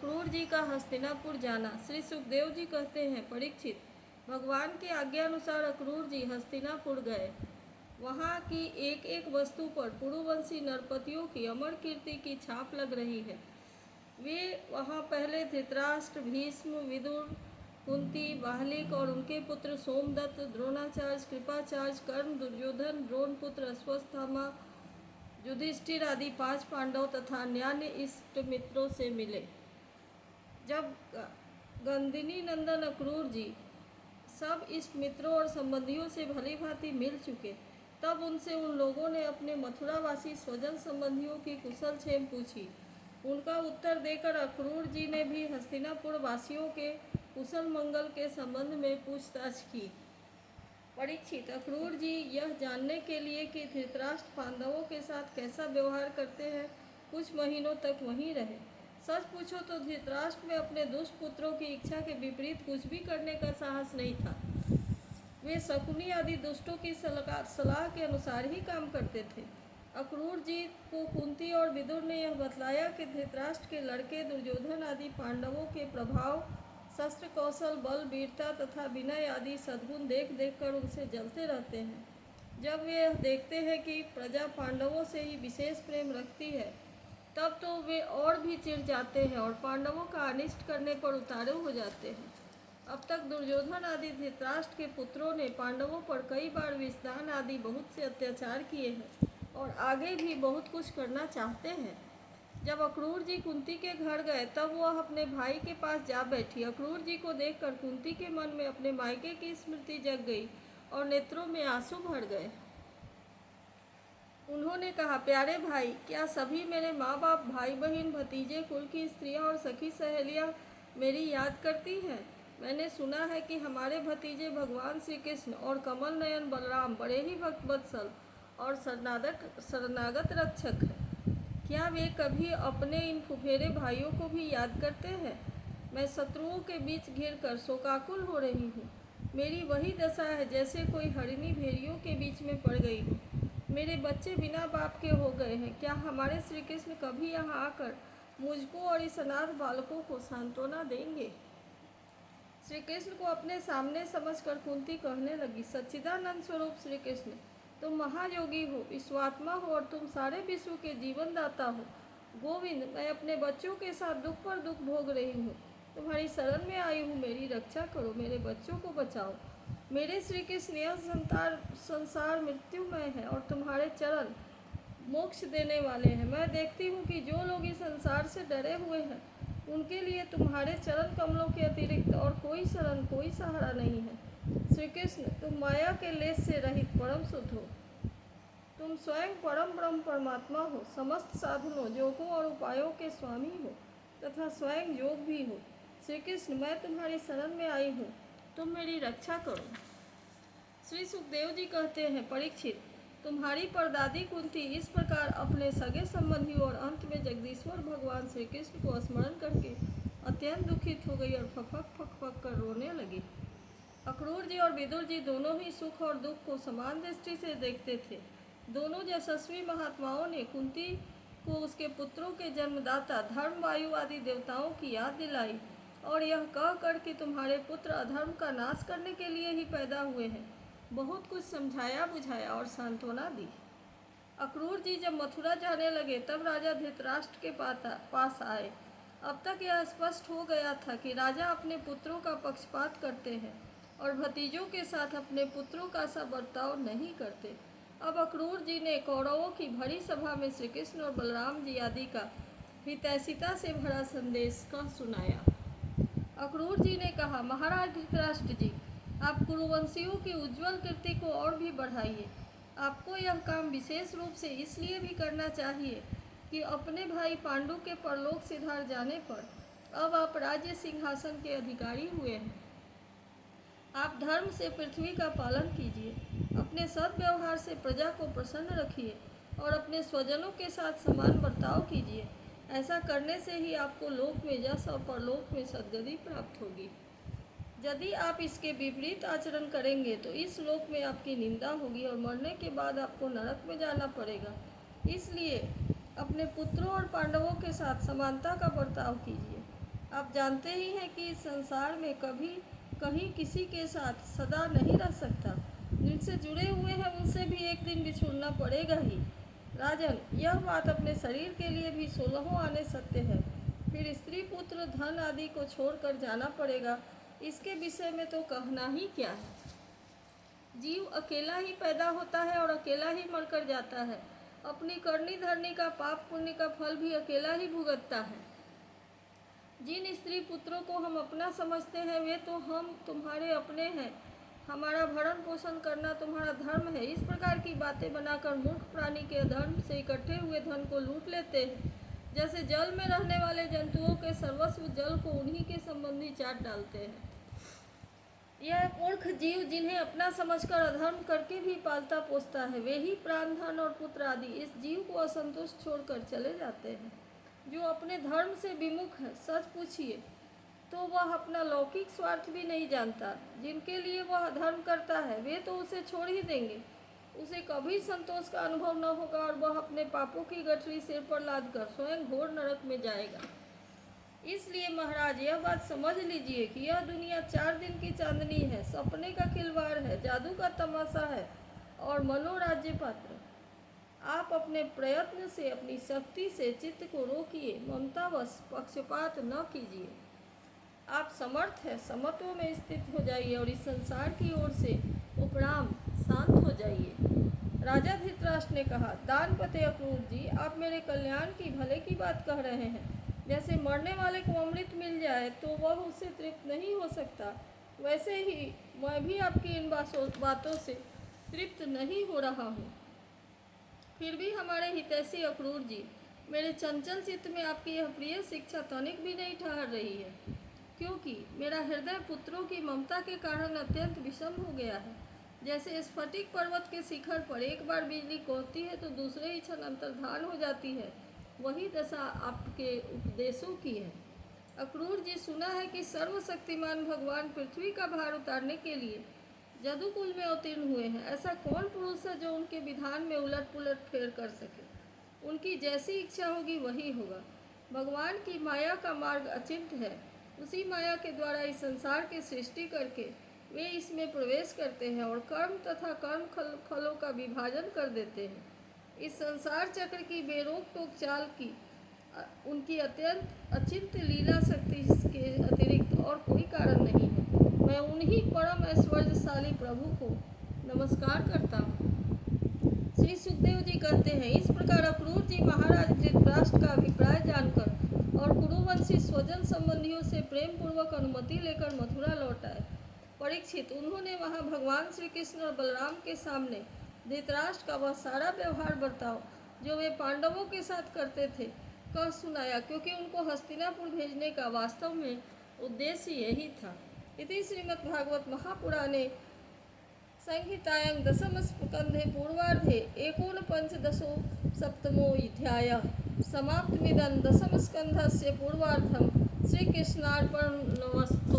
अक्रूर जी का हस्तिनापुर जाना। श्री सुखदेव जी कहते हैं, परीक्षित, भगवान की आज्ञा अनुसार अक्रूर जी हस्तिनापुर गए। वहाँ की एक एक वस्तु पर पुरुवंशी नरपतियों की अमर कीर्ति की छाप लग रही है। वे वहाँ पहले धृतराष्ट्र, भीष्म, विदुर, कुंती, बाहलिक और उनके पुत्र सोमदत्त, द्रोणाचार्य, कृपाचार्य, कर्ण, दुर्योधन, द्रोणपुत्र अश्वत्थामा, युधिष्ठिर आदि 5 पांडव तथा अन्य इष्ट मित्रों से मिले। जब गंदिनी नंदन अक्रूर जी सब इष्ट मित्रों और संबंधियों से भली भांति मिल चुके, तब उनसे उन लोगों ने अपने मथुरावासी स्वजन संबंधियों की कुशल क्षेम पूछी। उनका उत्तर देकर अक्रूर जी ने भी हस्तिनापुर वासियों के कुशल मंगल के संबंध में पूछताछ की। परीक्षित, अक्रूर जी यह जानने के लिए कि धृतराष्ट्र पांडवों के साथ कैसा व्यवहार करते हैं, कुछ महीनों तक वहीं रहे। सच पूछो तो धृतराष्ट्र में अपने दुष्ट पुत्रों की इच्छा के विपरीत कुछ भी करने का साहस नहीं था। वे शकुनी आदि दुष्टों की सलाह के अनुसार ही काम करते थे। अक्रूर जी को कुंती और विदुर ने यह बतलाया कि धृतराष्ट्र के लड़के दुर्योधन आदि पांडवों के प्रभाव, शस्त्र कौशल, बल, वीरता तथा विनय आदि सद्गुण देख देख कर उनसे जलते रहते हैं। जब वे यह देखते हैं कि प्रजा पांडवों से ही विशेष प्रेम रखती है, तब तो वे और भी चिढ़ जाते हैं और पांडवों का अनिष्ट करने पर उतारू हो जाते हैं। अब तक दुर्योधन आदि धृतराष्ट्र के पुत्रों ने पांडवों पर कई बार विषदान आदि बहुत से अत्याचार किए हैं और आगे भी बहुत कुछ करना चाहते हैं। जब अक्रूर जी कुंती के घर गए, तब वह अपने भाई के पास जा बैठी। अक्रूर जी को देखकर कुंती के मन में अपने मायके की स्मृति जग गई और नेत्रों में आंसू भर गए। उन्होंने कहा, प्यारे भाई, क्या सभी मेरे माँ बाप, भाई बहन, भतीजे, कुल की स्त्रियाँ और सखी सहेलियाँ मेरी याद करती हैं? मैंने सुना है कि हमारे भतीजे भगवान श्री कृष्ण और कमल नयन बलराम बड़े ही भक्त वत्सल और शरणागत रक्षक हैं। क्या वे कभी अपने इन फुफेरे भाइयों को भी याद करते हैं? मैं शत्रुओं के बीच घिरकर शोकाकुल हो रही हूँ। मेरी वही दशा है जैसे कोई हरिणी भेड़ियों के बीच में पड़ गई हो। मेरे बच्चे बिना बाप के हो गए हैं। क्या हमारे श्री कृष्ण कभी यहाँ आकर मुझको और इस अनाथ बालकों को सांत्वना देंगे? श्री कृष्ण को अपने सामने समझकर कुंती कहने लगी, सच्चिदानंद स्वरूप श्री कृष्ण, तुम महायोगी हो, विश्वात्मा हो और तुम सारे विश्व के जीवन दाता हो। गोविंद, मैं अपने बच्चों के साथ दुख पर दुख भोग रही हूँ। तुम्हारी शरण में आई हूँ, मेरी रक्षा करो, मेरे बच्चों को बचाओ। मेरे श्री कृष्ण, यह संसार मृत्युमय है और तुम्हारे चरण मोक्ष देने वाले हैं। मैं देखती हूँ कि जो लोग इस संसार से डरे हुए हैं, उनके लिए तुम्हारे चरण कमलों के अतिरिक्त और कोई शरण, कोई सहारा नहीं है। श्री कृष्ण, तुम माया के लेस से रहित परम शुद्ध हो। तुम स्वयं परम ब्रह्म परमात्मा हो, समस्त साधनों, योगों और उपायों के स्वामी हो तथा स्वयं योग भी हो। श्री कृष्ण, मैं तुम्हारी शरण में आई हूँ, तुम मेरी रक्षा करो। श्री सुखदेव जी कहते हैं, परीक्षित, तुम्हारी परदादी कुंती इस प्रकार अपने सगे संबंधियों और अंत में जगदीश्वर भगवान श्री कृष्ण को स्मरण करके अत्यंत दुखित हो गई और फक कर रोने लगी। अक्रूर जी और विदुर जी दोनों ही सुख और दुख को समान दृष्टि से देखते थे। दोनों यशस्वी महात्माओं ने कुंती को उसके पुत्रों के जन्मदाता धर्म, वायु आदि देवताओं की याद दिलाई और यह कहकर कि तुम्हारे पुत्र अधर्म का नाश करने के लिए ही पैदा हुए हैं, बहुत कुछ समझाया बुझाया और सांत्वना दी। अक्रूर जी जब मथुरा जाने लगे, तब राजा धृतराष्ट्र के पास आए। अब तक यह स्पष्ट हो गया था कि राजा अपने पुत्रों का पक्षपात करते हैं और भतीजों के साथ अपने पुत्रों का सा बर्ताव नहीं करते। अब अक्रूर जी ने कौरवों की भरी सभा में श्री कृष्ण और बलराम जी आदि का हितैषिता से भरा संदेश कह सुनाया। अक्रूर जी ने कहा, महाराज धृतराष्ट्र जी, आप कुरुवंशियों की उज्जवल कीर्ति को और भी बढ़ाइए। आपको यह काम विशेष रूप से इसलिए भी करना चाहिए कि अपने भाई पांडु के परलोक सिधार जाने पर अब आप राज्य सिंहासन के अधिकारी हुए हैं। आप धर्म से पृथ्वी का पालन कीजिए, अपने सद्व्यवहार से प्रजा को प्रसन्न रखिए और अपने स्वजनों के साथ समान बर्ताव कीजिए। ऐसा करने से ही आपको लोक में यश और परलोक में सद्गति प्राप्त होगी। यदि आप इसके विपरीत आचरण करेंगे तो इस लोक में आपकी निंदा होगी और मरने के बाद आपको नरक में जाना पड़ेगा। इसलिए अपने पुत्रों और पांडवों के साथ समानता का बर्ताव कीजिए। आप जानते ही हैं कि इस संसार में कभी कहीं किसी के साथ सदा नहीं रह सकता। जिनसे जुड़े हुए हैं उनसे भी एक दिन बिछुड़ना पड़ेगा ही। राजन, यह बात अपने शरीर के लिए भी 16 आने सत्य है। फिर स्त्री पुत्र धन आदि को छोड़कर जाना पड़ेगा। इसके विषय में तो कहना ही क्या है। जीव अकेला ही पैदा होता है और अकेला ही मरकर जाता है। अपनी करनी धरनी का पाप पुण्य का फल भी अकेला ही भुगतता है। जिन स्त्री पुत्रों को हम अपना समझते हैं वे तो हम तुम्हारे अपने हैं। हमारा भरण पोषण करना तुम्हारा धर्म है। इस प्रकार की बातें बनाकर मूर्ख प्राणी के धर्म से इकट्ठे हुए धन को लूट लेते हैं। जैसे जल में रहने वाले जंतुओं के सर्वस्व जल को उन्हीं के संबंधी चाट डालते हैं। यह मूर्ख जीव जिन्हें अपना समझकर अधर्म करके भी पालता पोसता है, वे ही प्राण धन और पुत्र आदि इस जीव को असंतुष्ट छोड़कर चले जाते हैं। जो अपने धर्म से विमुख है, सच पूछिए तो वह अपना लौकिक स्वार्थ भी नहीं जानता। जिनके लिए वह अधर्म करता है वे तो उसे छोड़ ही देंगे। उसे कभी संतोष का अनुभव न होगा और वह अपने पापों की गठरी सिर पर लादकर स्वयं घोर नरक में जाएगा। इसलिए महाराज, यह बात समझ लीजिए कि यह दुनिया 4 दिन की चांदनी है, सपने का खिलवाड़ है, जादू का तमाशा है और मनोराज्य पात्र। आप अपने प्रयत्न से, अपनी शक्ति से चित्त को रोकिए, ममतावश पक्षपात न कीजिए। आप समर्थ है, समत्व में स्थित हो जाइए और इस संसार की ओर से उपराम शांत हो जाइए। राजा धृतराष्ट्र ने कहा, दानपते अक्रूर जी, आप मेरे कल्याण की भले की बात कह रहे हैं। जैसे मरने वाले को अमृत मिल जाए तो वह उससे तृप्त नहीं हो सकता, वैसे ही मैं भी आपकी इन बातों से तृप्त नहीं हो रहा हूँ। फिर भी हमारे हितैषी अक्रूर जी, मेरे चंचल चित्त में आपकी यह प्रिय शिक्षा तनिक भी नहीं ठहर रही है, क्योंकि मेरा हृदय पुत्रों की ममता के कारण अत्यंत विषम हो गया है। जैसे स्फटिक पर्वत के शिखर पर एक बार बिजली कौंधती है तो दूसरे ही क्षण अंतर्धान हो जाती है, वही दशा आपके उपदेशों की है। अक्रूर जी, सुना है कि सर्वशक्तिमान भगवान पृथ्वी का भार उतारने के लिए जदुकुल में अवतीर्ण हुए हैं। ऐसा कौन पुरुष है जो उनके विधान में उलट पुलट फेर कर सके। उनकी जैसी इच्छा होगी वही होगा। भगवान की माया का मार्ग अचिंत्य है। उसी माया के द्वारा इस संसार की सृष्टि करके वे इसमें प्रवेश करते हैं और कर्म तथा कर्म फलों का विभाजन कर देते हैं। इस संसार चक्र की बेरोक टोक चाल की उनकी अत्यंत अचिंत्य लीला शक्ति के अतिरिक्त और कोई कारण नहीं है। मैं उन्हीं परम ऐश्वर्यशाली प्रभु को नमस्कार करता हूँ। श्री सुखदेव जी कहते हैं, इस प्रकार अक्रूर जी महाराज धृतराष्ट्र का अभिप्राय जानकर और कुरुवंशी स्वजन संबंधियों से प्रेम पूर्वक अनुमति लेकर मथुरा लौट आए। परीक्षित, उन्होंने वहाँ भगवान श्री कृष्ण और बलराम के सामने धृतराष्ट्र का वह सारा व्यवहार बर्ताव जो वे पांडवों के साथ करते थे कह सुनाया, क्योंकि उनको हस्तिनापुर भेजने का वास्तव में उद्देश्य यही था। इति श्रीमद्भागवत महापुराणे संहितायां दशम स्कंधे पूर्वार्धे एकोनपंचदशो सप्तमोऽध्यायः समाप्तमिदं दशमस्कन्धस्य पूर्वार्धं। श्रीकृष्णार्पणमस्तु।